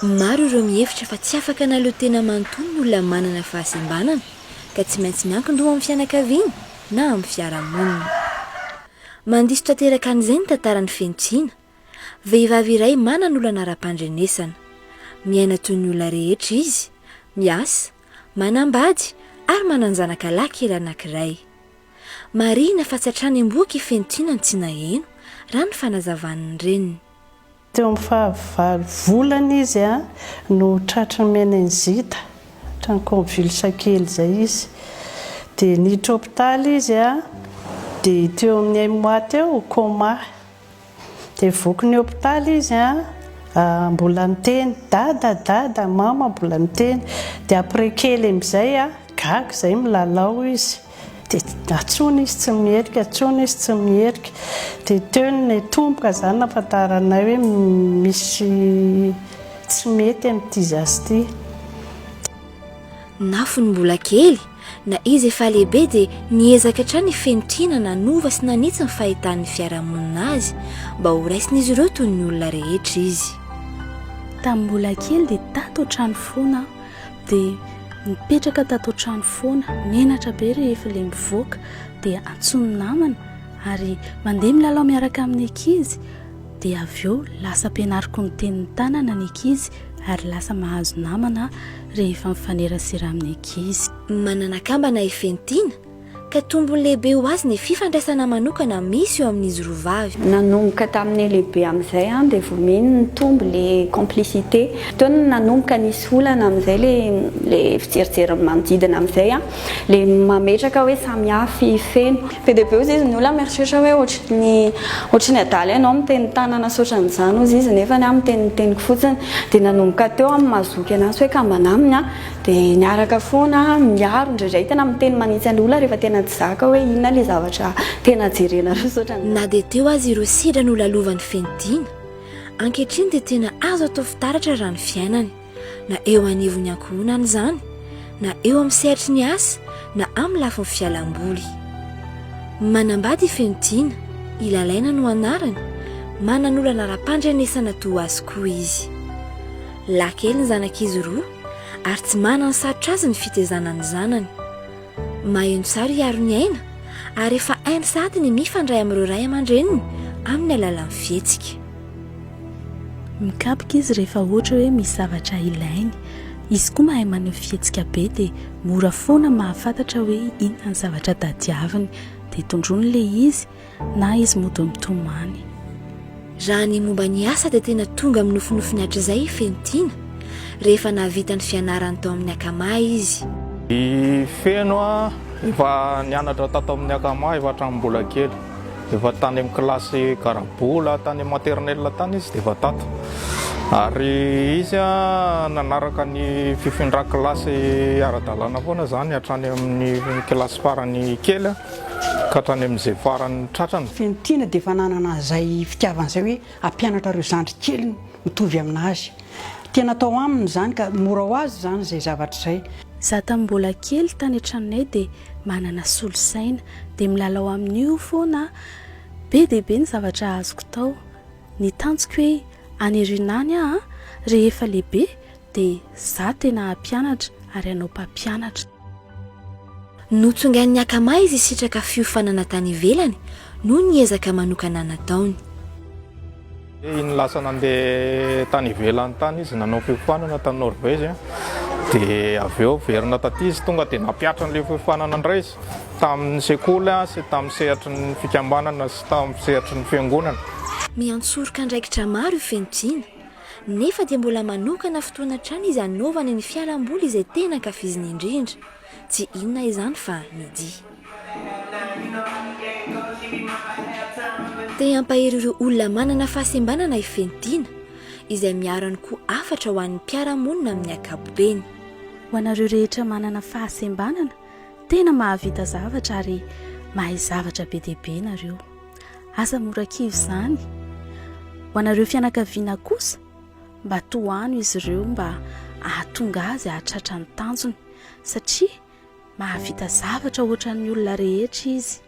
Maro ireo mihevitra fa tsy afaka naleo tena manontolo ny olona manana fahasembanana ka tsy maintsy miankin-doha amin'ny fianakaviana na amin'ny fiarahamonina. Mandiso tanteraka an'izay ny tantaran'ny Fentina. Vehivavy iray manana olana ara-pandrenesana. Miaina toy ny olona rehetra izy, miasa, manambady ary mananjanaka lahy kely anankiray. Marina fa tsy hatrany am-boky i Fentina ny tsy naheno raha ny fanazavan'ny reniny. Teo amin'ny fahavalo volana izy no tratra meningita, trany convulsakely zay izy. Dia niditra hôpitaly izy dia teo amin'ny 1 mois teo coma. Dia voky hôpitaly izy mbola miteny dada mama mbola miteny. Dia après kely amin'izay gaga izay milalao izy. Dia atsony izy tsy mierika, dia teo ny tomboka zany nafantaranay hoe misy tsy mety amin'ity zazy ity. Nafony mbola kely na izy efa lehibe dia niezaka hatrany Fentina nanova sy nanitsy ny fahitan'ny fiarahamonina azy mba ho raisin'izy ireo toy ny olona rehetra izy. Tamin'ny mbola kely dia tato an-trano foana dia nipetraka tato an-trano foana, menatra be rehefa ilay mivoaka dia antsony namana ary mandeha milalao miaraka amin'ny ankizy dia avy eo lasa ampianariko ny tenin'ny tanana ny ankizy ary lasa mahazo namana rehefa mifanerasera amin'ny ankizy. Manana kambana i Fentina ka tombony lehibe ho azy ny fifandraisana manokana misy eo amin'izy roa vavy. Nanomboka tamin'ny lehibe amin'izay dia vomeny ny tombo le complicité. Teo nanomboka nisy olana amin'izay le fijerijery manodidina amin'izay le mametraka hoe samy hafa feno. Be dia be izy ny olona mieritreritra hoe ohatry ny adaly ianao miteny tanana saotran'izany ozy izy nefa ny miteniko fotsiny. Dia nanomboka teo amin'ny mazoky anazy hoe kambana aminy dia niaraka foana miaro indraindray tena miteny manitsy ny olona rehefa tena tsy zaka hoe inona ilay zavatra tena jerena saotrany. Na dia teo azy ireo sidra no lalovan'ny Fentina, ankehitriny dia tena azo atao fitaratra raha ny fiainany, na eo anivony ankohonany izany, na eo amin'ny sehatry ny asa, na amin'ny lafin'ny fialamboly. Manambady i Fentina, Ilalaina no anarany, manana olana ara-pandrenesana toa azy koa izy. Lahy kely ny zanak'izy roa ary tsy manana sarotra azy ny fitezanany zanany. Maheno tsara hiaro ny aina ary efa hainy sady ny mifandray amin'ireo ray aman-dreniny amin'ny alalan'ny fihetsika. Mikapoka izy rehefa ohatra hoe misy zavatra ilainy. Izy koa mahay maneho fihetsika be dia mora foana mahafantatra hoe inona ny zavatra tadiaviny dia tondroany ilay izy na izy mody mitomany. Raha ny momba ny asa dia tena tonga amin'ny nofinofiny hatr'izay i Fentina rehefa nahavita ny fianarany tao amin'ny akama izy. I feno efa nianatra tato amin'ny akama efa hatramin'ny mbola kely. Efa tany amin'ny kilasy karabola, tany amin'ny maternelle tany izy dia efa tato. Ary izy nanaraka ny fifindran-kilasy ara-dalàna foana zany hatrany amin'ny kilasy farany kely ka hatrany amin'izay farany tratrany. Fentina dia efa nanana izay fitiavana izay hoe hampianatra ireo zandry kely mitovy aminazy. Tena tao aminy zany ka mora ho azy zany izay zavatra izay. Zaho tamin'ny mbola kely tany an-tranonay dia manana solosaina dia milalao amin'io foana be dia be ny zavatra azoko tao. Ny tanjoko hoe anirinany rehefa lehibe dia za tena hampianatra ary anao mpampianatra. Notsongan'ny akama izy sitraka fiofanana tany ivelany no niezaka manokana nataony. Iny lasa nandeha tany ivelany tany izy nanao fiofanana tany Norvezy dia avy eo verina taty izy tonga dia nampiatra n'ilay fiofanana indray izy tamin'ny sekoly sy tamin'ny sehatry ny fikambanana sy tamin'ny sehatry ny fiangonana. Miantsoroka andraikitra maro i Fentina nefa dia mbola manokana fotoana trany izy hanaovany ny fialamboly izay tena ankafiziny indrindra, tsy inona izany fa ny dia. Te hampahery ireo olona manana fahasembanana i Fentina izay miarany koa afatra ho an'ny mpiaramonina amin'ny ankapobeny. Ho anareo rehetra manana fahasembanana tena mahavita zavatra ary mahay zavatra be dia be nareo. Asa mora kivy izany. Ho anareo fianakaviana kosa mba tohano izy ireo mba ahatonga azy ahatratra ny tanjony satria mahavita zavatra ohatran'ny olona rehetra izy.